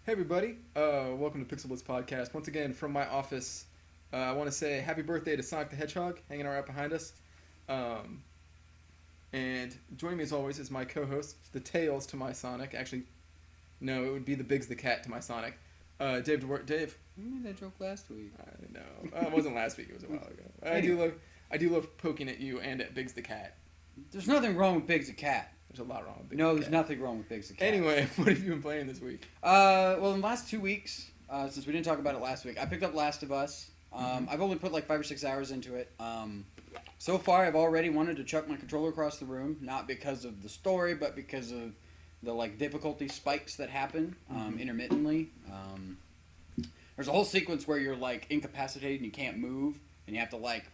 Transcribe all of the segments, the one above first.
Hey everybody, welcome to Pixelblips podcast. Once again, from my office, I want to say happy birthday to Sonic the Hedgehog, hanging out right behind us. Um, and joining me as always is my co-host, the Tails to my Sonic. Actually, no, it would be the Biggs the Cat to my Sonic. Dave. You made that joke last week. I know. It wasn't last week, it was a while ago. I do love poking at you and at Biggs the Cat. There's nothing wrong with Biggs the Cat. There's a lot wrong with Biggs No, the there's Cat. nothing wrong with Biggs the Cat. Anyway, what have you been playing this week? Well, in the last 2 weeks, since we didn't talk about it last week, I picked up Last of Us. I've only put like 5 or 6 hours into it. So far, I've already wanted to chuck my controller across the room, not because of the story, but because of the like difficulty spikes that happen intermittently. There's a whole sequence where you're like incapacitated and you can't move, and you have to like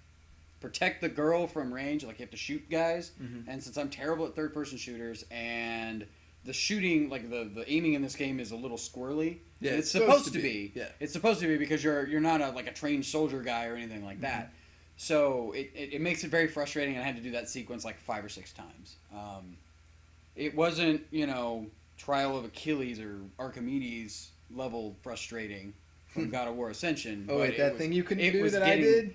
protect the girl from range. Like you have to shoot guys, and since I'm terrible at third-person shooters, and the shooting, like the aiming in this game is a little squirrely. Yeah, it's supposed to be. Yeah, it's supposed to be because you're not a trained soldier guy or anything like that. So it makes it very frustrating, and I had to do that sequence like 5 or 6 times. It wasn't Trial of Achilles or Archimedes level frustrating from God of War Ascension. Oh, wait, that thing you couldn't do that I did?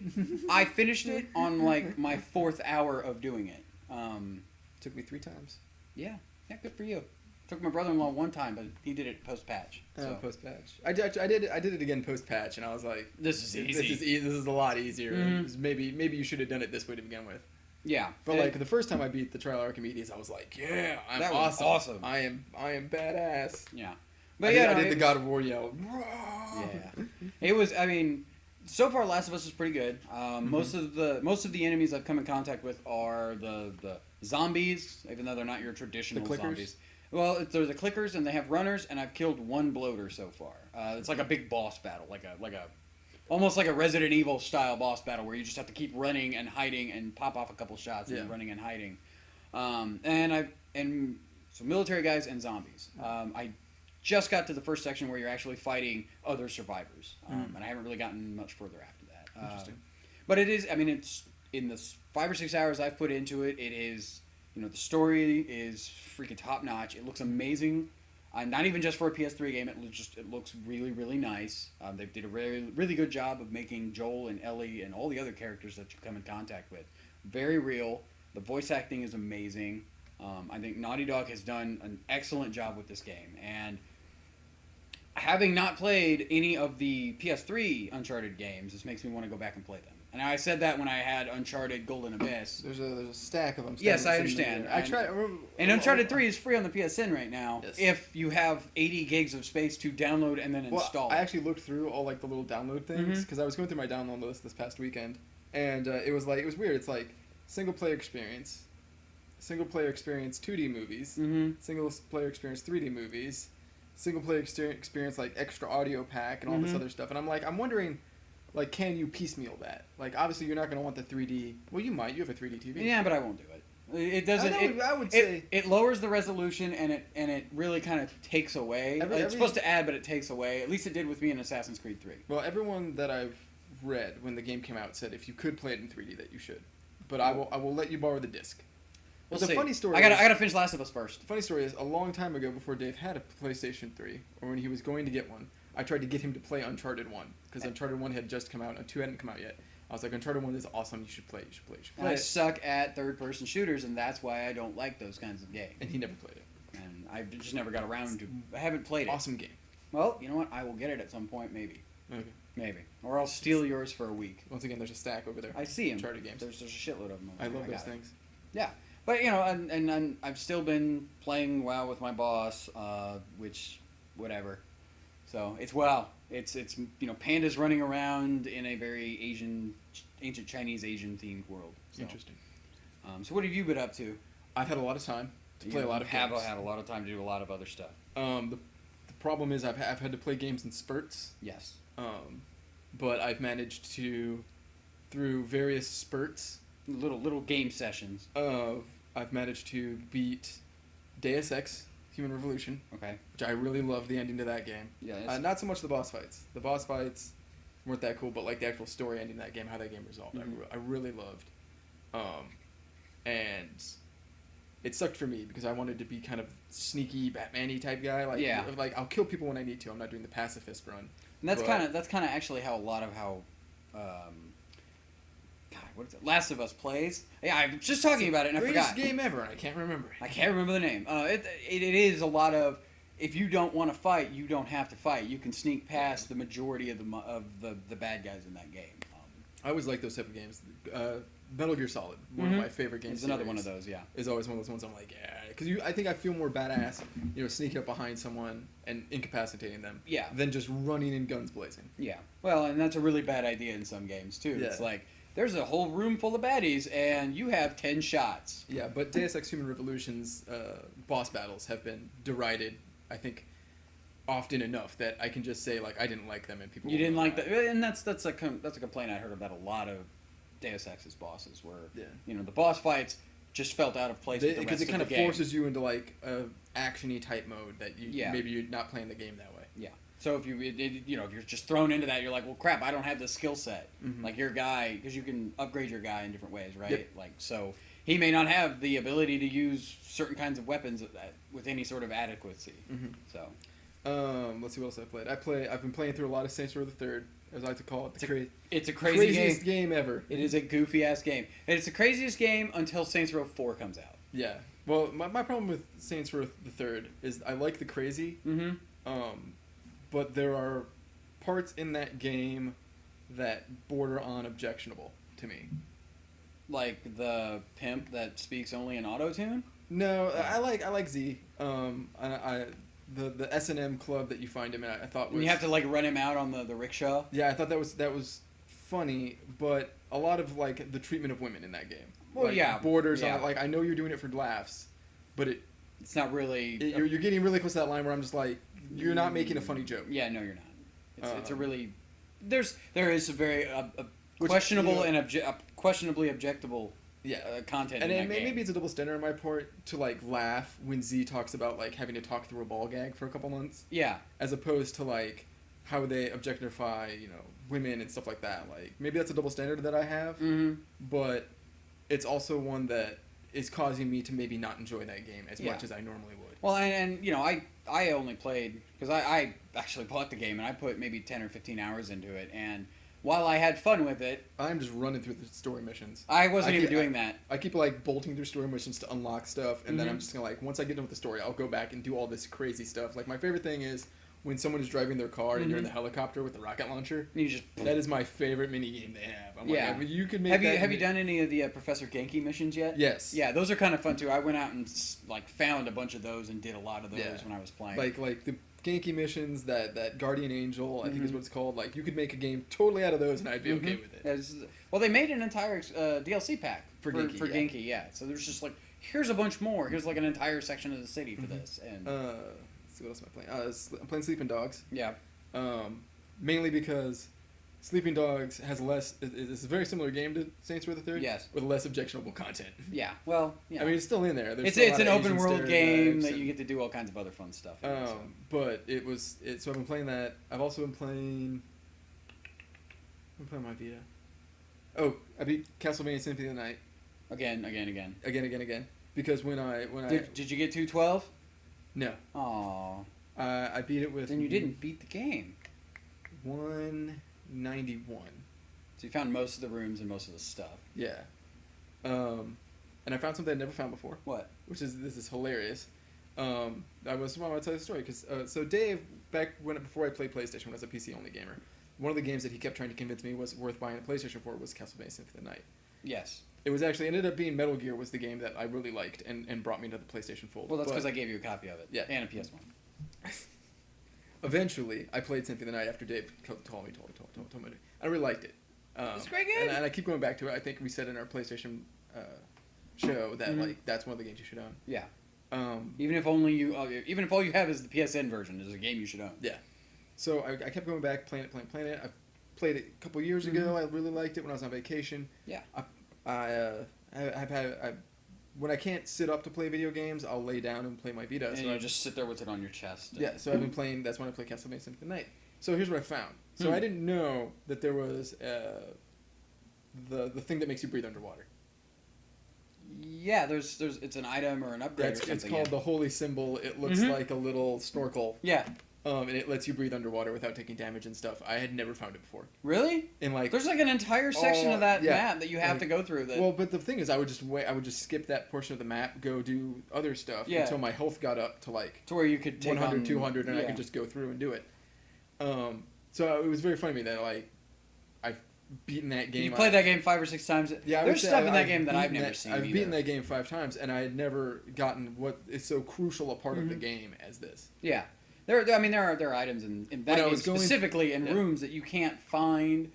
I finished it on like my 4th hour of doing it. Took me 3 times. Yeah, good for you. Took my brother-in-law 1 time, but he did it post-patch. So. Post-patch. I did it again post-patch, and I was like, this is easy. This is a lot easier. Maybe you should have done it this way to begin with. Yeah, but like the first time I beat the Trial of Archimedes, I was like, yeah, that was awesome. I am badass. Yeah. But I did the God of War yell. Yeah, it was. I mean, so far, Last of Us is pretty good. Most of the enemies I've come in contact with are the zombies, even though they're not your traditional zombies. Well, they're the clickers, and they have runners, and I've killed 1 bloater so far. It's like a big boss battle, almost like a Resident Evil style boss battle where you just have to keep running and hiding and pop off a couple shots and running and hiding. So military guys and zombies. I just got to the first section where you're actually fighting other survivors, and I haven't really gotten much further after that. Interesting. But it is. I mean, it's in the 5 or 6 hours I've put into it. It is. The story is freaking top notch. It looks amazing. Not even just for a PS3 game. It looks really, really nice. They did a really, really good job of making Joel and Ellie and all the other characters that you come in contact with very real. The voice acting is amazing. I think Naughty Dog has done an excellent job with this game. And having not played any of the PS3 Uncharted games, this makes me want to go back and play them. And I said that when I had Uncharted Golden Abyss. There's a stack of them. Yes, I understand. And Uncharted 3 is free on the PSN right now if you have 80 gigs of space to download and then install. I actually looked through all like the little download things because I was going through my download list this past weekend, and it was weird. It's like single player experience 2D movies, single player experience 3D movies, single player experience like extra audio pack and all this other stuff. And I'm wondering, like, can you piecemeal that? Like, obviously you're not going to want the 3D. Well, you might. You have a 3D TV. Yeah, but I won't do it. It doesn't. I would say it lowers the resolution and it really kind of takes away. It's supposed to add, but it takes away. At least it did with me in Assassin's Creed 3. Well, everyone that I've read when the game came out said if you could play it in 3D that you should. But I will let you borrow the disc. We'll see. Funny story. I gotta finish Last of Us first. The funny story is, a long time ago, before Dave had a PlayStation 3, or when he was going to get one, I tried to get him to play Uncharted 1, because Uncharted 1 had just come out, and 2 hadn't come out yet. I was like, Uncharted 1 is awesome, you should play it, you should play it, you should play it. I suck at third-person shooters, and that's why I don't like those kinds of games. And he never played it. And I just never got around to. I haven't played it. Awesome game. Well, you know what? I will get it at some point, maybe. Okay. Maybe. Or I'll steal yours for a week. Once again, there's a stack over there. I see them. Uncharted games. There's a shitload of them. I love those things. Yeah. But, and I've still been playing WoW with my boss, which, whatever. So, it's WoW. It's pandas running around in a very ancient Chinese Asian themed world. So. Interesting. So what have you been up to? I've had a lot of time to play a lot of games. I've had a lot of time to do a lot of other stuff. The problem is I've had to play games in spurts. Yes. But I've managed to, through various spurts, little game sessions, I've managed to beat Deus Ex Human Revolution. Okay. Which I really loved the ending to that game. Yeah. Not so much the boss fights. The boss fights weren't that cool, but like the actual story ending of that game, how that game resolved, I really loved. And it sucked for me because I wanted to be kind of sneaky Batman-y type guy. Like, Yeah. like I'll kill people when I need to. I'm not doing the pacifist run. And that's kind of actually how a lot of God, what is it? Last of Us plays. Yeah, I was just talking about it and I forgot. Greatest game ever, and I can't remember it. I can't remember the name. It is a lot of, if you don't want to fight, you don't have to fight. You can sneak past the majority of the bad guys in that game. I always like those type of games. Metal Gear Solid, one of my favorite games. It's another one of those, yeah. Is always one of those ones I'm like, yeah, because I think I feel more badass, sneaking up behind someone and incapacitating them. Yeah. Than just running and guns blazing. Yeah. Well, and that's a really bad idea in some games too. Yeah. It's like there's a whole room full of baddies and you have 10 shots. Yeah, but Deus Ex Human Revolution's boss battles have been derided, I think, often enough that I can just say like I didn't like them and people. You didn't like that, and that's a complaint I heard about a lot of Deus Ex's bosses, where the boss fights just felt out of place because it kind of forces you into like a actiony type mode that maybe you're not playing the game that way. Yeah. So if if you're just thrown into that, you're like, well, crap, I don't have the skill set. Like your guy, because you can upgrade your guy in different ways, right? Yep. Like so. He may not have the ability to use certain kinds of weapons with any sort of adequacy. So, let's see what else I played. I've been playing through a lot of Saints Row the Third, as I like to call it. It's a crazy craziest game ever. It is a goofy ass game, and it's the craziest game until Saints Row 4 comes out. Yeah. Well, my problem with Saints Row the Third is I like the crazy, but there are parts in that game that border on objectionable to me. Like the pimp that speaks only in auto-tune? No, I like Z. The S&M club that you find him in, I thought was... And you have to like run him out on the rickshaw? Yeah, I thought that was funny, but a lot of like the treatment of women in that game. Well, like, yeah. Borders on, like, I know you're doing it for laughs, but it's not really... You're getting really close to that line where I'm just like, you're not making a funny joke. Yeah, no, you're not. It's a really... There is a very... questionable and questionably objectable content. And maybe it's a double standard on my part to like laugh when Z talks about like having to talk through a ball gag for a couple months. Yeah. As opposed to like how they objectify, women and stuff like that. Like maybe that's a double standard that I have, but it's also one that is causing me to maybe not enjoy that game as much as I normally would. Well, and I only played because I actually bought the game and I put maybe 10 or 15 hours into it, and while I had fun with it, I'm just running through the story missions. I wasn't even doing that. I keep like bolting through story missions to unlock stuff, and then I'm just gonna like once I get done with the story, I'll go back and do all this crazy stuff. Like my favorite thing is when someone is driving their car and you're in the helicopter with the rocket launcher. And that is my favorite mini game they have. I'm like, you could make. Have you done any of the Professor Genki missions yet? Yes. Yeah, those are kind of fun too. I went out and like found a bunch of those and did a lot of those when I was playing. Like the Genki missions, that Guardian Angel, I think is what it's called. Like you could make a game totally out of those, and I'd be okay with it. Well, they made an entire DLC pack for Genki. Yeah. So there's just like, here's a bunch more. Here's like an entire section of the city for this. And let's see what else am I playing. I'm playing Sleeping Dogs. Yeah. Mainly because Sleeping Dogs has less. It's a very similar game to Saints Row the Third. Yes. With less objectionable content. Yeah. Well, yeah. I mean, it's still in there. It's an open world game that you get to do all kinds of other fun stuff. But so I've been playing that. I've also been playing. I'm playing my Vita. Oh, I beat Castlevania Symphony of the Night. Again. Because when I did you get 212? No. Aww. I beat it with. Then you didn't beat the game. 191. So you found most of the rooms and most of the stuff. Yeah. And I found something I'd never found before. What? This is hilarious. I want to tell you the story because so Dave, before I played PlayStation when I was a PC only gamer, one of the games that he kept trying to convince me was worth buying a PlayStation for was Castlevania Symphony of the Night. Yes. It was actually ended up being Metal Gear was the game that I really liked and brought me to the PlayStation fold. Well, that's because I gave you a copy of it. Yeah. And a PS1. Eventually, I played Symphony of the Night after Dave told me. I really liked it. It's a great game. And I keep going back to it. I think we said in our PlayStation show that like that's one of the games you should own. Yeah. Even if all you have is the PSN version, is a game you should own. Yeah. So I kept going back, playing it. I played it a couple years ago. I really liked it when I was on vacation. Yeah. When I can't sit up to play video games, I'll lay down and play my Vita. And you just sit there with it on your chest. Yeah, so I've been playing, that's when I play Castlevania Symphony of the Night. So here's what I found. So I didn't know that there was the thing that makes you breathe underwater. Yeah, there's it's an item or an upgrade or something. It's called the holy symbol. It looks like a little snorkel. Yeah. And it lets you breathe underwater without taking damage and stuff. I had never found it before. Really? And like, there's like an entire section of that map that you have to go through. That... Well, but the thing is, I would just skip that portion of the map, go do other stuff until my health got up to like to where you could take 100, 200, and I could just go through and do it. So it was very funny to me that like I've beaten that game. You played that game 5 or 6 times. Yeah, there's stuff in that game that I've never seen. I've beaten that game 5 times, and I had never gotten what is so crucial a part of the game as this. Yeah. There are items in that game specifically in rooms that you can't find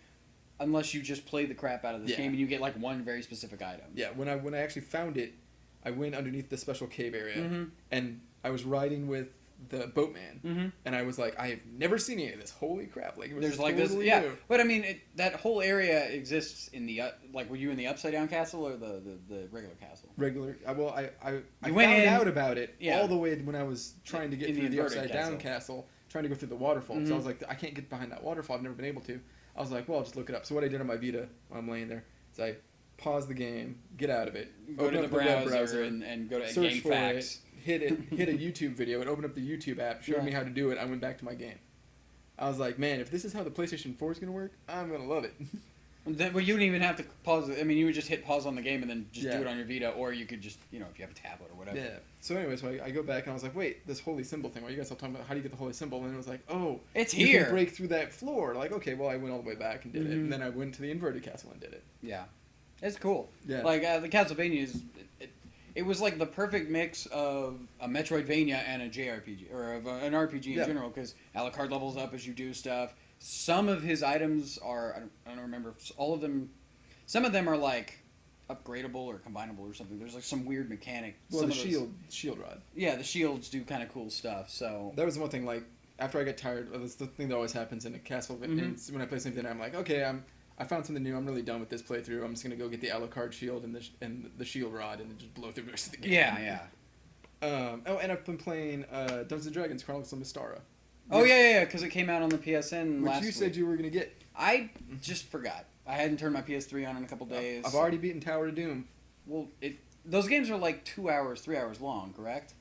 unless you just play the crap out of this game and you get like one very specific item. Yeah, when I actually found it, I went underneath the special cave area and I was riding with the boatman and I was like, I have never seen any of this. Holy crap! Like it was there's like totally this, new. But I mean, that whole area exists in the like. Were you in the upside down castle or the regular castle? Regular. Well, I found out about it all the way when I was trying to get through the upside down castle, trying to go through the waterfall. So I was like, I can't get behind that waterfall. I've never been able to. I was like, well, I'll just look it up. So what I did on my Vita while I'm laying there is I pause the game, get out of it, go to the browser and go to search Game for Facts. Hit a YouTube video. It opened up the YouTube app, showed me how to do it. I went back to my game. I was like, man, if this is how the PlayStation 4 is going to work, I'm going to love it. Well, you wouldn't even have to pause it. I mean, you would just hit pause on the game and then just do it on your Vita, or you could just, if you have a tablet or whatever. Yeah. So anyway, I go back and I was like, wait, this holy symbol thing, what you guys all talking about, how do you get the holy symbol? And it was like, oh, it's you here. can break through that floor. Like, okay, well, I went all the way back and did it. And then I went to the inverted castle and did it. Yeah. It's cool. Yeah. Like, the Castlevania is... It was like the perfect mix of a Metroidvania and a JRPG, or of an RPG in general, because Alucard levels up as you do stuff. Some of his items are, I don't remember, all of them, some of them are like upgradable or combinable or something. There's like some weird mechanic. Well, the shield rod. Yeah, the shields do kind of cool stuff, so. That was one thing, like, after I get tired, that's the thing that always happens in a Castlevania, when I play something, I'm like, okay, I found something new. I'm really done with this playthrough. I'm just gonna go get the Alucard shield and the shield rod and then just blow through the rest of the game. Yeah. And I've been playing Dungeons and Dragons: Chronicles of Mystara. Oh yeah, because it came out on the PSN which last you said week. you were gonna get. I just forgot. I hadn't turned my PS3 on in a couple days. I've already beaten Tower of Doom. Well, those games are like 2 hours, 3 hours long, correct?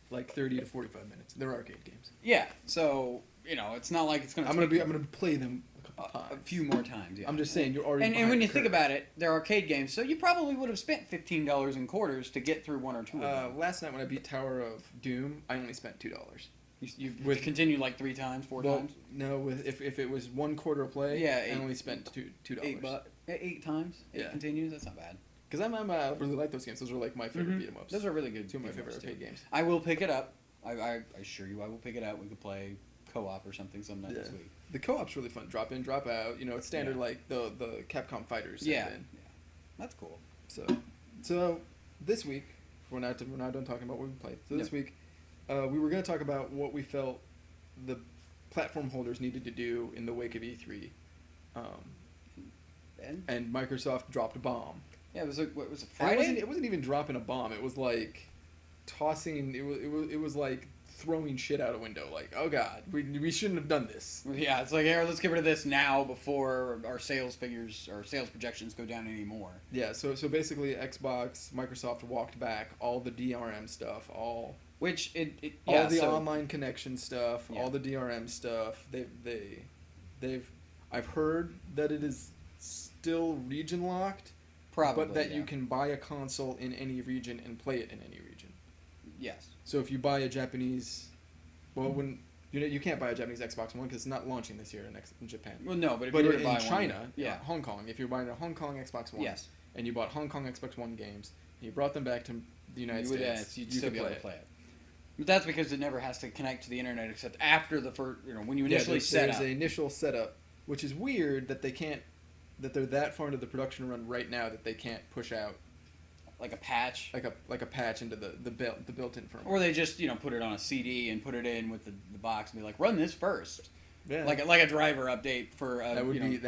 Like 30 to 45 minutes. They're arcade games. Yeah, so it's not like it's gonna. I'm gonna play them a few more times. Yeah. I'm just saying you're already. And when you think about it, they're arcade games, so you probably would have spent $15 in quarters to get through one or two of them. Last night when I beat Tower of Doom, I only spent $2. You continued like 3 times, 4 times. No, if it was 1 quarter play, I only spent $2. 8 times. 8 continues. That's not bad. Because I really like those games. Those are like my favorite beat 'em ups. Those are really good. 2 of my favorite arcade games. I will pick it up. I assure you, I will pick it up. We could play co-op or something sometime this week. The co-op's really fun. Drop in, drop out. It's standard like the Capcom fighters. Yeah. That's cool. So this week we're not done talking about what we played. So this week we were going to talk about what we felt the platform holders needed to do in the wake of E3. And Microsoft dropped a bomb. Yeah, it was what was it, Friday? It wasn't even dropping a bomb. It was like tossing. It was like throwing shit out a window. Like, oh god, we shouldn't have done this. Yeah, it's like, here, let's get rid of this now before our sales figures or sales projections go down anymore. Yeah. So basically, Xbox, Microsoft walked back all the DRM stuff, all the online connection stuff, all the DRM stuff. I've heard that it is still region locked. Probably, but that you can buy a console in any region and play it in any region. Yes. So if you buy a Japanese, you can't buy a Japanese Xbox One because it's not launching this year in Japan. Well, no, but if you were to buy in China, one, Hong Kong, if you're buying a Hong Kong Xbox One, yes, and you bought Hong Kong Xbox One games, and you brought them back to the United States, you'd still be able to play it. But that's because it never has to connect to the internet except after the first, when you initially set up. There's an initial setup, which is weird that they can't. That they're that far into the production run right now that they can't push out like a patch, like a patch into the built-in firmware. Or they just put it on a CD and put it in with the box and be like, run this first. Yeah. Like a driver update for that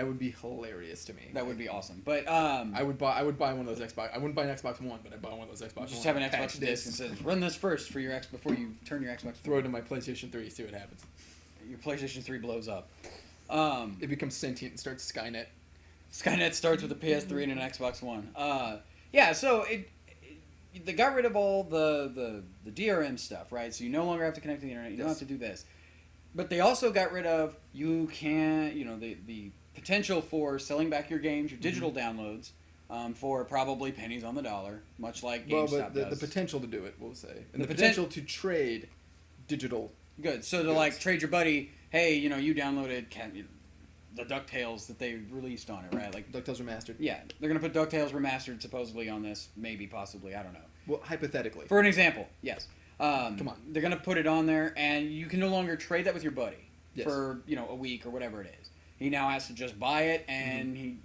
would be hilarious to me. That would be awesome. But I would buy one of those Xbox. I wouldn't buy an Xbox One, but I'd buy one of those Xbox. Just have an Xbox disc and says, run this first for your before you turn your Xbox. Throw it in my PlayStation 3, see what happens. Your PlayStation 3 blows up. It becomes sentient and starts Skynet. Skynet starts with a PS3 and an Xbox One. Yeah, so they got rid of all the DRM stuff, right? So you no longer have to connect to the internet. You don't have to do this. But they also got rid of the potential for selling back your games, your digital downloads, for probably pennies on the dollar, much like GameStop but does. the potential to do it, we'll say, and the potential to trade digital. Good. So to like trade your buddy, hey, you downloaded the DuckTales that they released on it, right? Like DuckTales Remastered. Yeah, they're gonna put DuckTales Remastered supposedly on this, maybe, possibly, I don't know. Well, hypothetically. For an example, yes. Come on. They're gonna put it on there, and you can no longer trade that with your buddy for a week or whatever it is. He now has to just buy it, and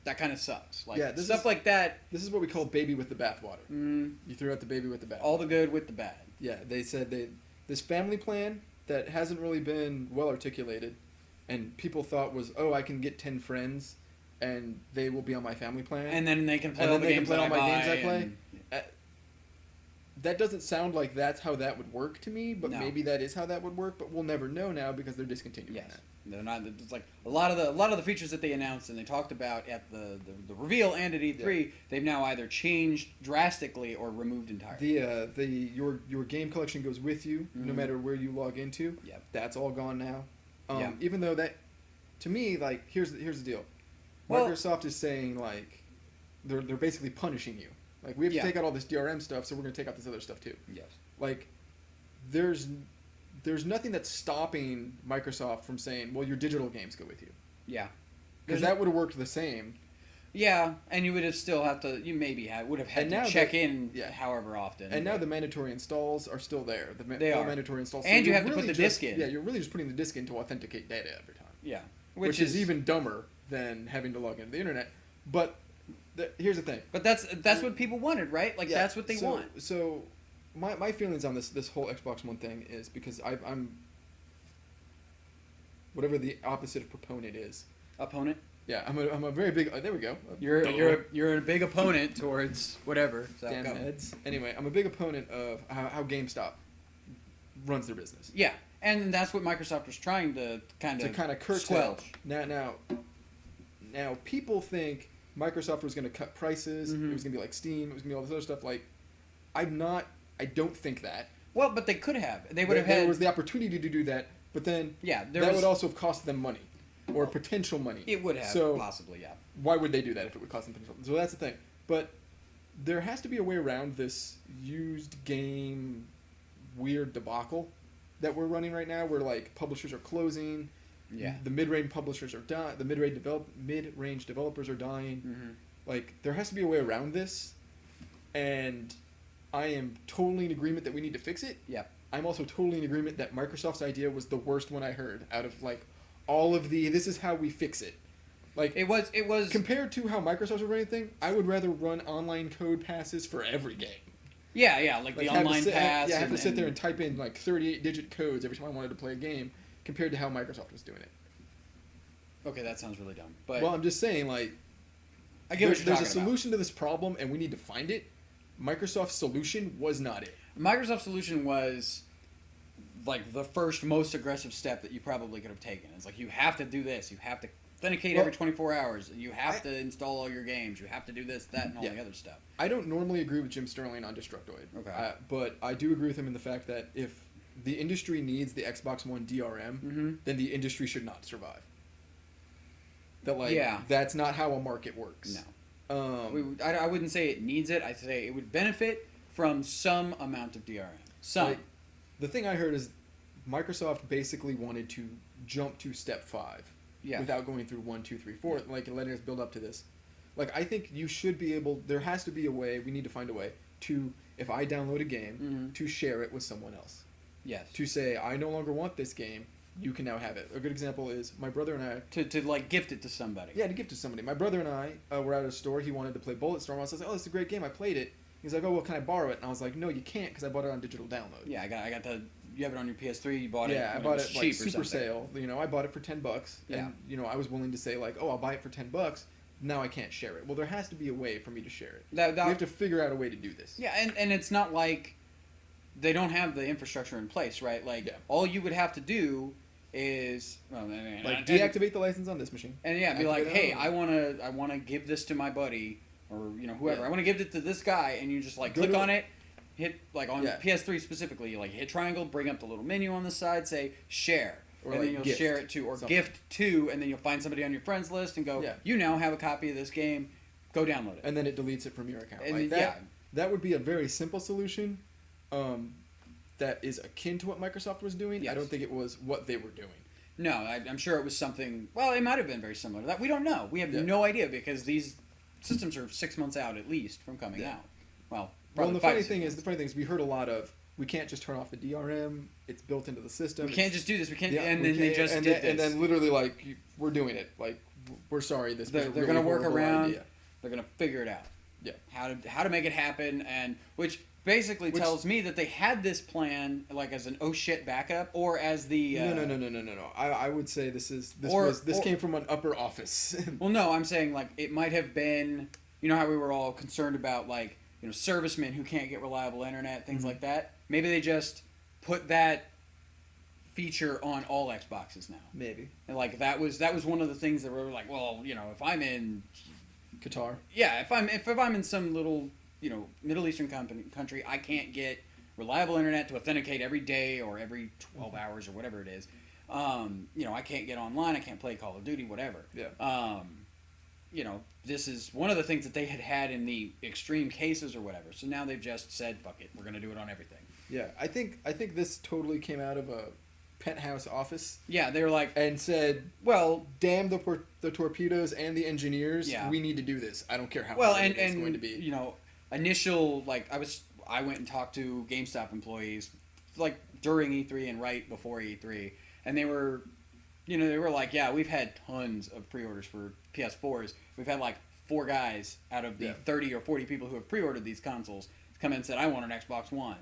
that kind of sucks. Like stuff like that. This is what we call baby with the bathwater. You threw out the baby with the bathwater. All the good with the bad. Yeah, they said this family plan that hasn't really been well articulated, and people thought was, I can get 10 friends, and they will be on my family plan, and then they can play all the games I play. That doesn't sound like that's how that would work to me, but maybe that is how that would work. But we'll never know now because they're discontinuing that. They're not. It's like a lot of the features that they announced and they talked about at the reveal and at E3. They've now either changed drastically or removed entirely. Your game collection goes with you no matter where you log into. Yep. That's all gone now. Even though that, to me, like here's the deal. Microsoft is saying like they're basically punishing you. Like we have to take out all this DRM stuff, so we're going to take out this other stuff too. Yes. Like there's nothing that's stopping Microsoft from saying, well, your digital games go with you. Yeah. Because that would have worked the same. Yeah, and you would have still have to. You maybe would have had to check in however often. And now the mandatory installs are still there. They are mandatory installs. And you have to put the disc in. Yeah, you're really just putting the disc in to authenticate data every time. Yeah. Which is even dumber than having to log into the internet. But here's the thing. But that's what people wanted, right? Like that's what they want. So my feelings on this whole Xbox One thing is because I'm whatever the opposite of proponent is. Opponent? Yeah, I'm a very big. There we go. You're a big opponent towards whatever. So damn heads. Anyway, I'm a big opponent of how GameStop runs their business. Yeah, and that's what Microsoft was trying to kind of curtail. squelch. Now people think Microsoft was going to cut prices. Mm-hmm. It was going to be like Steam. It was going to be all this other stuff. Like, I don't think that. Well, but they could have. They would have had. There had. was the opportunity to do that, but then that would also have cost them money. Or potential money. It would have, possibly, yeah. Why would they do that if it would cost them potential? So that's the thing. But there has to be a way around this used game weird debacle that we're running right now, where like publishers are closing. Yeah. The mid-range publishers are dying. The mid-range developers are dying. Mm-hmm. Like there has to be a way around this, and I am totally in agreement that we need to fix it. Yeah. I'm also totally in agreement that Microsoft's idea was the worst one I heard out of like. All of this is how we fix it. Like it was compared to how Microsoft would run anything. I would rather run online code passes for every game. Yeah, like the online pass. I have to sit there and type in like 38-digit codes every time I wanted to play a game, compared to how Microsoft was doing it. Okay, that sounds really dumb. But I'm just saying, like, I get what you're talking about. There's a solution to this problem, and we need to find it. Microsoft's solution was not it. Microsoft's solution was like the first most aggressive step that you probably could have taken. It's like you have to do this. You have to authenticate every 24 hours. You have to install all your games. You have to do this, that, and all the other stuff. I don't normally agree with Jim Sterling on Destructoid. Okay. But I do agree with him in the fact that if the industry needs the Xbox One DRM, then the industry should not survive. That's not how a market works. No. I wouldn't say it needs it. I'd say it would benefit from some amount of DRM. Some. The thing I heard is Microsoft basically wanted to jump to step 5 without going through 1, 2, 3, 4, like letting us build up to this. Like I think you should be able. There has to be a way. We need to find a way to, if I download a game, to share it with someone else. Yes. To say I no longer want this game. You can now have it. A good example is my brother and I... To like gift it to somebody. Yeah, to gift it to somebody. My brother and I were at a store. He wanted to play Bulletstorm. I was like, oh, it's a great game. I played it. He's like, oh, well, can I borrow it? And I was like, no, you can't because I bought it on digital download. Yeah, I got the... You have it on your PS3. You bought it. Yeah, I bought it like super something. sale. I bought it for $10. And, I was willing to say like, oh, I'll buy it for $10. Now I can't share it. Well, there has to be a way for me to share it. We have to figure out a way to do this. Yeah, and it's not like they don't have the infrastructure in place, right? Like, all you would have to do is deactivate the license on this machine and be like, hey, I want to give this to my buddy or whoever. Yeah. I want to give it to this guy, and you just like Go click to- on it, hit like on Yeah. PS3 specifically, you like hit triangle, bring up the little menu on the side, say share, Or and like then you'll gift, share it to, or something. gift to, and then you'll find somebody on your friends list and go, Yeah. you now have a copy of this game, go download it. And then it deletes it from your account. And Like then- that, that would be a very simple solution that is akin to what Microsoft was doing. Yes. I don't think it was what they were doing. No, I'm sure it was something. Well, it might have been very similar to that. We don't know. We have Yeah. no idea because these systems are 6 months out at least from coming Yeah. out. Well, Well, and probably the 5 funny to 6 thing months. is we heard a lot of, we can't just turn off the DRM. It's built into the system. We can't just do this. We can't. Yeah, and we then they can't- just and did then, this. And then literally like, we're doing it. Like, we're sorry. This they're was a really going to work horrible around. idea. They're going to figure it out. Yeah. How to make it happen, and which basically tells me that they had this plan like as an oh shit backup, or as the No. I would say this Or- came from an upper office. Well, no, I'm saying like it might have been. You know how we were all concerned about like servicemen who can't get reliable internet, things Mm-hmm. like that. Maybe they just put that feature on all Xboxes now. Maybe And like that was one of the things that were like, well, if I'm in Qatar. if I'm in some little Middle Eastern country, I can't get reliable internet to authenticate every day or every 12 hours or whatever it is. I can't get online. I can't play Call of Duty, whatever. Yeah. This is one of the things that they had in the extreme cases or whatever. So now they've just said, fuck it, we're going to do it on everything. Yeah. I think this totally came out of a penthouse office Yeah, they were like, and said, well, damn the torpedoes and the engineers. Yeah. We need to do this. I don't care how well, hard and it's going to be. initial I went and talked to GameStop employees like during E3 and right before E3, and they were like, yeah, we've had tons of pre-orders for PS4s. We've had like 4 guys out of the 30 or 40 people who have pre-ordered these consoles come in and said, I want an Xbox One,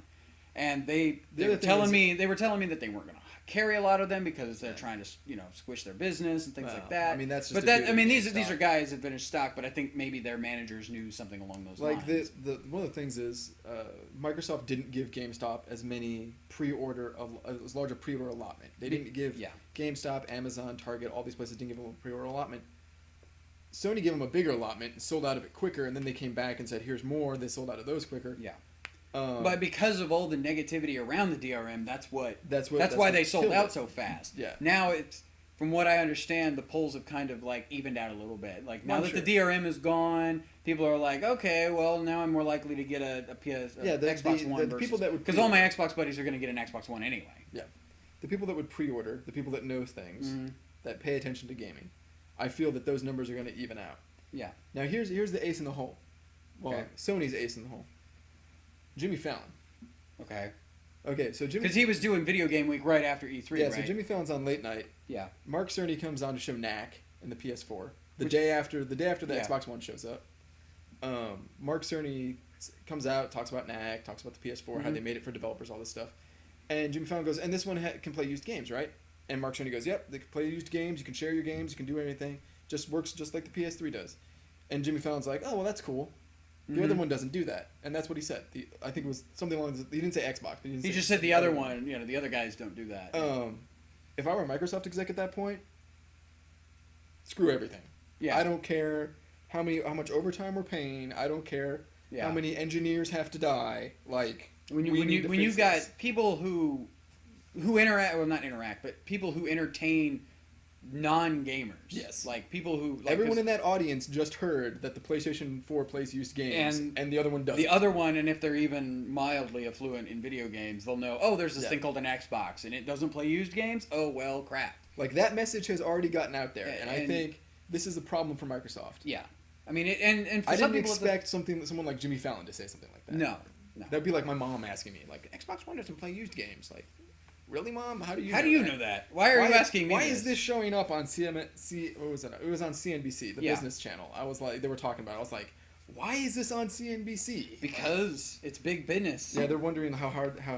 and they were telling me that they weren't going to carry a lot of them because they're trying to squish their business and things like that. I mean, that's just but a that dude I mean at these GameStop. are guys that finished stock, but I think maybe their managers knew something along those lines. Like the one of the things is Microsoft didn't give GameStop as large a pre-order allotment. They didn't give GameStop, Amazon, Target, all these places didn't give them a pre-order allotment. Sony gave them a bigger allotment and sold out of it quicker, and then they came back and said, "Here's more." They sold out of those quicker. Yeah. But because of all the negativity around the DRM, that's why what they sold killed out it. so fast. Yeah. Now it's, from what I understand, the polls have kind of like evened out a little bit. Like now I'm that sure. the DRM is gone, people are like, okay, well now I'm more likely to get a Xbox One. The people that would because all my Xbox buddies are going to get an Xbox One anyway. Yeah, the people that would pre-order, the people that know things, that pay attention to gaming, I feel that those numbers are going to even out. Yeah. Now here's the ace in the hole. Well, Okay. Sony's ace in the hole. Jimmy Fallon. Okay. Okay, so Jimmy. Because he was doing Video Game Week right after E3, Yeah, right? so Jimmy Fallon's on late night. Yeah. Mark Cerny comes on to show Knack in the PS4 the day after the Xbox One shows up. Mark Cerny comes out, talks about Knack, talks about the PS4, how they made it for developers, all this stuff. And Jimmy Fallon goes, and this one can play used games, right? And Mark Cerny goes, yep, they can play used games, you can share your games, you can do anything. Just works just like the PS3 does. And Jimmy Fallon's like, oh, well, that's cool. The other one doesn't do that, and that's what he said. I think it was something along. He didn't say Xbox, but he just said the other one. The other guys don't do that. If I were a Microsoft exec at that point, screw everything. Yeah. I don't care how much overtime we're paying. I don't care how many engineers have to die. Like when you've got people who interact, well, not interact, but people who entertain non-gamers. Yes. Like people who... Like, everyone in that audience just heard that the PlayStation 4 plays used games, and the other one doesn't. The other one, and if they're even mildly affluent in video games, they'll know, oh, there's this thing called an Xbox, and it doesn't play used games? Oh, well, crap. Like, that message has already gotten out there, and I think this is a problem for Microsoft. Yeah. I mean, and for I some didn't people... expect someone like Jimmy Fallon to say something like that. No. That'd be like my mom asking me, like, Xbox One doesn't play used games. Like, really, Mom? How do you know that? Why are you asking me Why this? is this showing up on what was it? It was on CNBC, the business channel. I was like, they were talking about it. I was like, why is this on CNBC? Because it's big business. Yeah, they're wondering how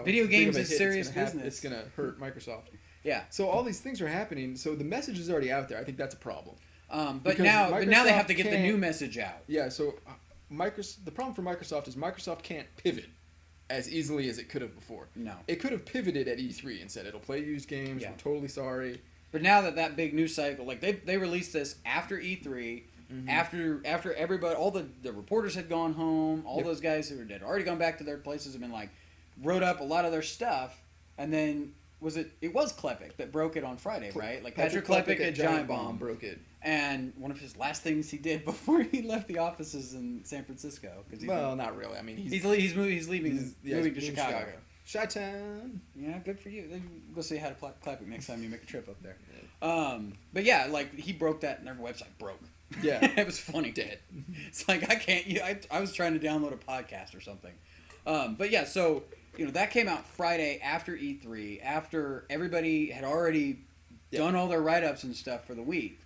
video big games of a is hit serious it's gonna business. It's going to hurt Microsoft. Yeah. So all these things are happening. So the message is already out there. I think that's a problem. But Because now they have to Microsoft get the new message out. Yeah, so the problem for Microsoft is Microsoft can't pivot as easily as it could have before. No. It could have pivoted at E3 and said it'll play used games. Yeah. We're totally sorry. But now that big news cycle, like they released this after E3, after everybody, all the reporters had gone home, all those guys who had already gone back to their places have been like, wrote up a lot of their stuff, and then it was Klepek that broke it on Friday, right? Like Patrick Klepek at Giant Bomb broke it. And one of his last things he did before he left the offices in San Francisco. Not really. I mean, he's moving to Chicago. Chi-town. Yeah, good for you. Go say hi to Klepek next time you make a trip up there. But yeah, like he broke that, and their website broke. Yeah, it was funny. Dead. It's like I can't. I was trying to download a podcast or something. But yeah, so that came out Friday after E3, after everybody had already done all their write-ups and stuff for the week.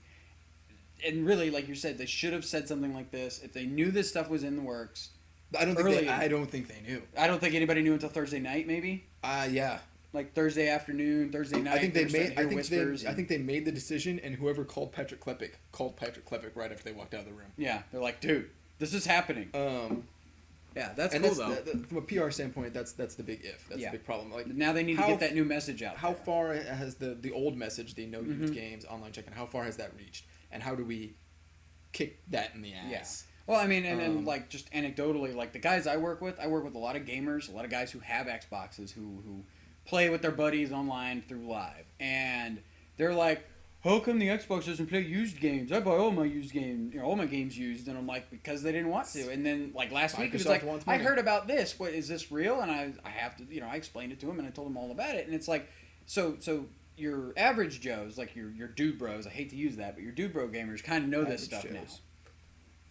And really, like you said, they should have said something like this if they knew this stuff was in the works. I don't think they knew. I don't think anybody knew until Thursday night, maybe. Yeah. Like Thursday afternoon, Thursday night. I think they made the decision, and whoever called Patrick Klepek right after they walked out of the room. Yeah, they're like, dude, this is happening. Yeah, that's cool though. From a PR standpoint, that's the big if. That's the big problem. Like now they need to get that new message out. How far has the old message, the no used games online check-in, how far has that reached, and how do we kick that in the ass? Yeah. Well, I mean, and like just anecdotally, like the guys I work with a lot of gamers, a lot of guys who have Xboxes who play with their buddies online through Live, and they're like, how come the Xbox doesn't play used games? I buy all my used games, all my games used, and I'm like, because they didn't want to. And then like last week, he was like, I heard about this. What is this real? And I have to, I explained it to him and I told him all about it. And it's like, so your average Joes, like your dude bros, I hate to use that, but your dude bro gamers kind of know this stuff now.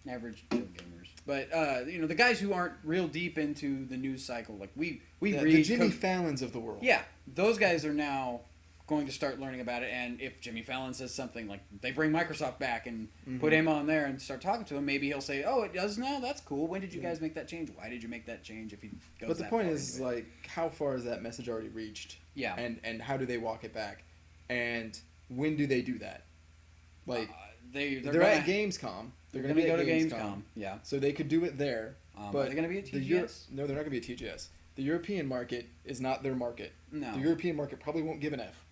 Average Joe gamers, but the guys who aren't real deep into the news cycle, like we read the Jimmy Fallons of the world. Yeah, those guys are now going to start learning about it, and if Jimmy Fallon says something like they bring Microsoft back and put him on there and start talking to him, maybe he'll say, "Oh, it does now. That's cool. When did you guys make that change? Why did you make that change?" If he goes. But the point is, like, how far has that message already reached? Yeah. And how do they walk it back? And when do they do that? Like they're at Gamescom. They're going to go to Gamescom. Yeah. So they could do it there. But are they going to be at TGS? No, they're not going to be at TGS. The European market is not their market. No. The European market probably won't give an F.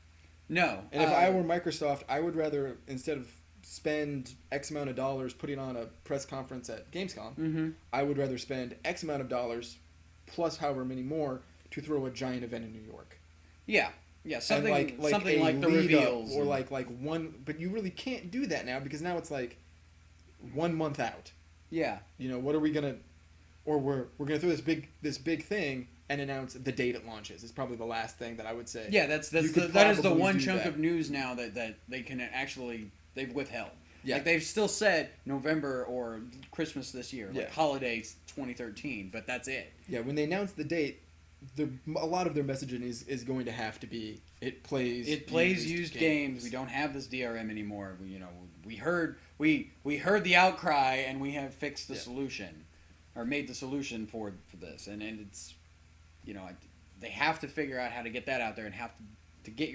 No. And if I were Microsoft, I would rather, instead of spend X amount of dollars putting on a press conference at Gamescom, I would rather spend X amount of dollars plus however many more to throw a giant event in New York. Yeah. Yeah, something like the reveals. Or like one, but you really can't do that now because now it's like 1 month out. Yeah. What are we going to, or we're going to throw this big thing and announce the date it launches. It's probably the last thing that I would say. Yeah, that is the one chunk of news now that they can actually, they've withheld. Yeah. Like they've still said November or Christmas this year, like holidays 2013, but that's it. Yeah, when they announce the date, a lot of their messaging is going to have to be it plays used games. We don't have this DRM anymore. We heard the outcry and we have fixed the solution or made the solution for this, and it's they have to figure out how to get that out there and have to get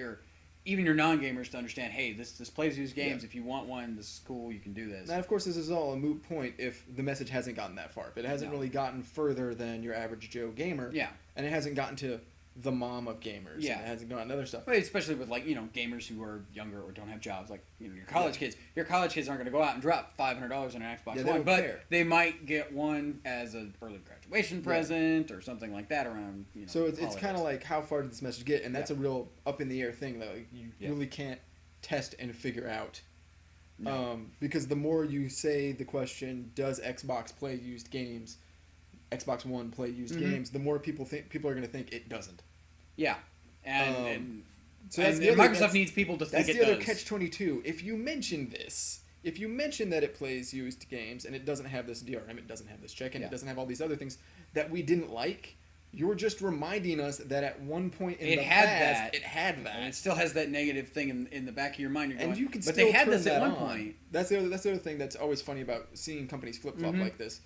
even your non-gamers to understand, hey, this plays used games. If you want one, this is cool. You can do this. Now, of course, this is all a moot point if the message hasn't gotten that far. But it hasn't really gotten further than your average Joe gamer. Yeah. And it hasn't gotten to the mom of gamers. Yeah. And it hasn't gotten other stuff. Well, especially with gamers who are younger or don't have jobs, like your college kids. Your college kids aren't going to go out and drop $500 on an Xbox One, but they might get one as an early graduation present or something like that around. So it's kind of like how far did this message get, and that's a real up in the air thing that you really can't test and figure out. No. Because the more you say the question, does Xbox play used games? Xbox One play used games, the more people are going to think it doesn't. Yeah, and so Microsoft needs people to think it does. That's the other catch-22. If you mention that it plays used games and it doesn't have this DRM, it doesn't have this check-in, it doesn't have all these other things that we didn't like, you're just reminding us that at one point in the past, it had that. And it still has that negative thing in the back of your mind. You're going, and you can but still they had this at one point. That's the other thing that's always funny about seeing companies flip-flop like this.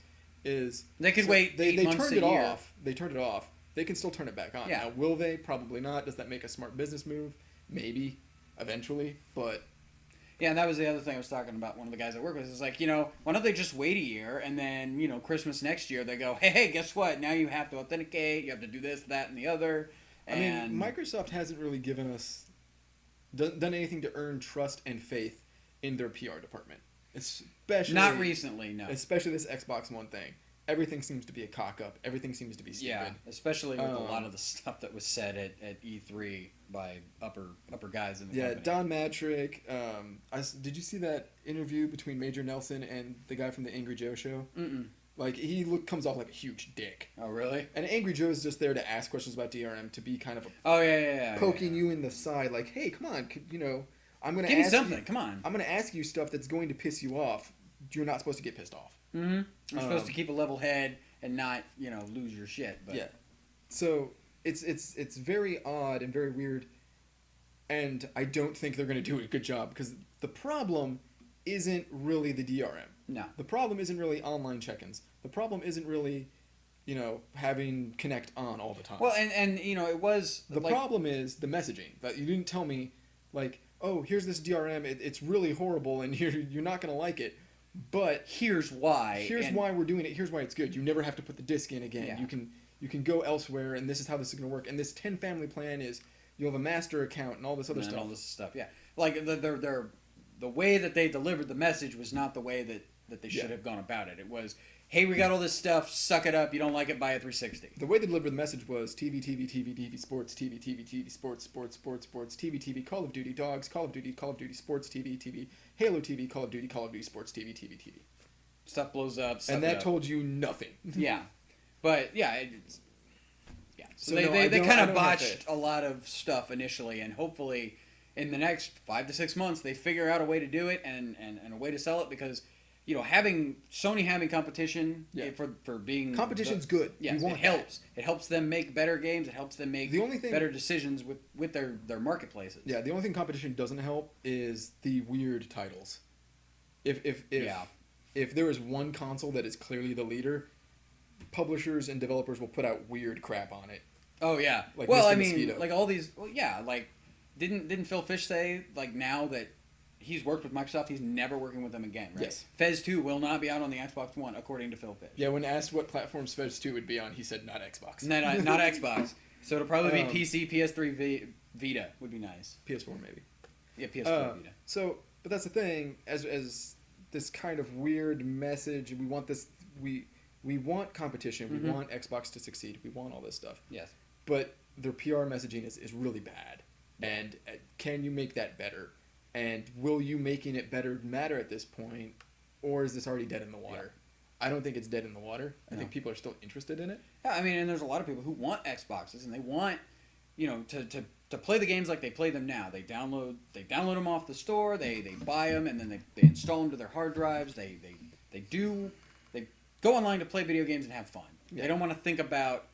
Is they could wait they months turned it a year. off. They turned it off. They can still turn it back on. Yeah. Now, will they? Probably not. Does that make a smart business move? Maybe, eventually. But yeah, and that was the other thing I was talking about. One of the guys I work with is like, why don't they just wait a year and then Christmas next year they go, hey, guess what? Now you have to authenticate. You have to do this, that, and the other. And I mean, Microsoft hasn't really given us done anything to earn trust and faith in their PR department. Especially not recently, no. Especially this Xbox One thing. Everything seems to be a cock up. Everything seems to be stupid. Yeah, especially with a lot of the stuff that was said at E3 by upper guys in the company. Yeah, Don Matrick. Did you see that interview between Major Nelson and the guy from the Angry Joe show? Mm-mm. Like, he comes off like a huge dick. Oh, really? And Angry Joe's just there to ask questions about DRM, to be kind of poking you in the side, like, hey, come on, I'm gonna give ask me something. You, come on. I'm gonna ask you stuff that's going to piss you off. You're not supposed to get pissed off. Mm-hmm. You're supposed to keep a level head and not, lose your shit. But. Yeah. So it's very odd and very weird, and I don't think they're gonna do a good job, because the problem isn't really the DRM. No. The problem isn't really online check-ins. The problem isn't really, having Connect on all the time. Well, and it was... The problem is the messaging. That you didn't tell me, like, oh, here's this DRM, it's really horrible, and you're not going to like it, but... Here's why. Here's why we're doing it. Here's why it's good. You never have to put the disc in again. Yeah. You can go elsewhere, and this is how this is going to work. And this 10 family plan is, you'll have a master account and all this other stuff. And all this stuff, yeah. Like, the way that they delivered the message was not the way that they should have gone about it. It was, hey, we got all this stuff, suck it up, you don't like it, buy a 360. The way they delivered the message was TV, sports, TV, sports, TV, Call of Duty, dogs, Call of Duty, sports, TV, Halo TV, Call of Duty, sports, TV. Stuff blows up, and that told you nothing. Yeah. But, yeah, So no, they kind of botched a lot of stuff initially, and hopefully in the next 5 to 6 months they figure out a way to do it and a way to sell it, because Sony having competition for being competition's good. Yes, it helps. It helps them make better games. It helps them make better decisions with their marketplaces. Yeah, the only thing competition doesn't help is the weird titles. If there is one console that is clearly the leader, publishers and developers will put out weird crap on it. Oh yeah. Like well, Mr. I mean, Mosquito. like all these. Well, yeah. Like, didn't Phil Fish say, like, now that he's worked with Microsoft, he's never working with them again, right? Yes. Fez 2 will not be out on the Xbox One, according to Phil Fish. Yeah, when asked what platforms Fez 2 would be on, he said not Xbox. Not Xbox. So it'll probably be PC, PS3, Vita would be nice. PS4 maybe. Yeah, PS4, Vita. So, but that's the thing. As this kind of weird message, we want this. We want competition. We want Xbox to succeed. We want all this stuff. Yes. But their PR messaging is really bad. And can you make that better? And will you making it better matter at this point? Or is this already dead in the water? Yeah. I don't think it's dead in the water. I think people are still interested in it. Yeah, I mean, and there's a lot of people who want Xboxes, and they want, to play the games like they play them now. They download them off the store, they buy them, and then they install them to their hard drives. They go online to play video games and have fun. Yeah. They don't want to think about,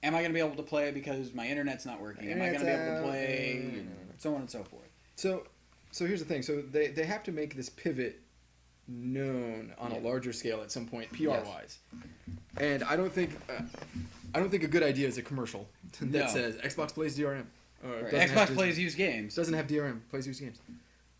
am I going to be able to play because my internet's not working? Am I going to be able to play? So on and so forth. So here's the thing. So they have to make this pivot known on a larger scale at some point, PR-wise. And I don't think a good idea is a commercial that says Xbox plays DRM. Xbox plays used games. Doesn't have DRM, plays used games.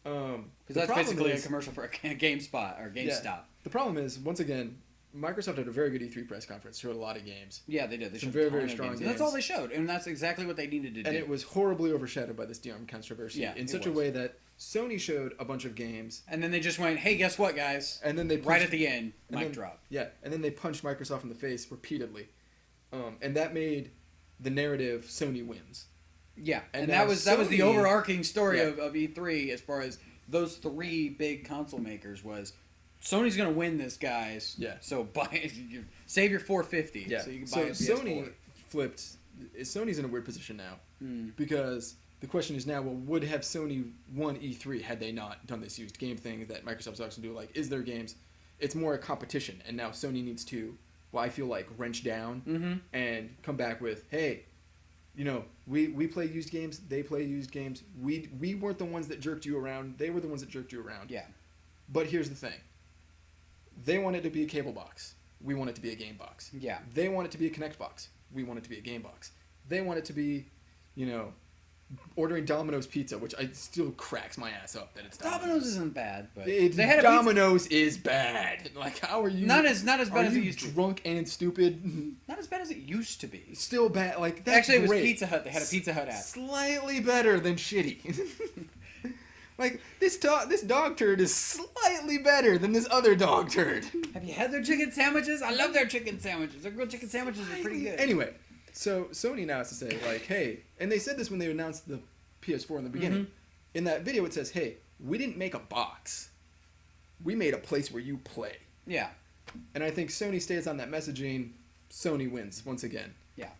Because that's basically a commercial for a GameSpot or GameStop. Yeah. The problem is, once again, Microsoft had a very good E3 press conference, showed a lot of games. Yeah, they did. They showed very, very strong games. And that's all they showed, and that's exactly what they needed to do. And it was horribly overshadowed by this DRM controversy in such a way that Sony showed a bunch of games. And then they just went, hey, guess what, guys? And then they right at the end, mic drop. Yeah, and then they punched Microsoft in the face repeatedly. And that made the narrative Sony wins. Yeah, and that was the overarching story of E3 as far as those three big console makers was, Sony's going to win this, guys. Yeah. So save your $450 so you can buy a PS4. Sony flipped. Sony's in a weird position now because the question is now, well, would have Sony won E3 had they not done this used game thing that Microsoft's also do? Like, is their games? It's more a competition, and now Sony needs to, I feel like, wrench down and come back with, hey, we play used games, they play used games. We weren't the ones that jerked you around. They were the ones that jerked you around. Yeah. But here's the thing. They want it to be a cable box. We want it to be a game box. Yeah. They want it to be a Connect box. We want it to be a game box. They want it to be, ordering Domino's pizza, which still cracks my ass up that it's Domino's. Domino's isn't bad, but they had Domino's is bad. Like, how are you? Not as bad as it used to be. Drunk and stupid. Not as bad as it used to be. Still bad. Like, that's actually, it was great. Pizza Hut. They had a Pizza Hut app. Slightly better than shitty. Like, this dog turd is slightly better than this other dog turd. Have you had their chicken sandwiches? I love their chicken sandwiches. Their grilled chicken sandwiches are pretty good. Anyway, so Sony now has to say, like, hey, and they said this when they announced the PS4 in the beginning. In that video, it says, hey, we didn't make a box. We made a place where you play. Yeah. And I think Sony stays on that messaging. Sony wins once again. Yeah.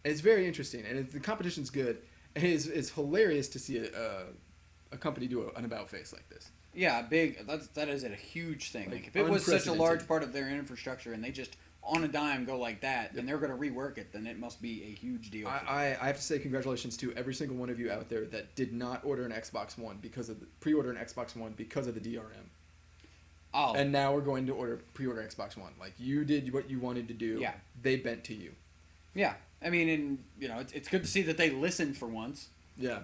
It's very interesting, and the competition's good. It's hilarious to see a company do an about face like this. Yeah, that is a huge thing. Like, if it was such a large part of their infrastructure and they just on a dime go like that, and they're going to rework it, then it must be a huge deal. I have to say congratulations to every single one of you out there that did not order an Xbox One pre-order an Xbox One because of the DRM. Oh. And now we're going to pre-order Xbox One. Like, you did what you wanted to do. Yeah. They bent to you. Yeah. I mean, and it's good to see that they listened for once. Yeah.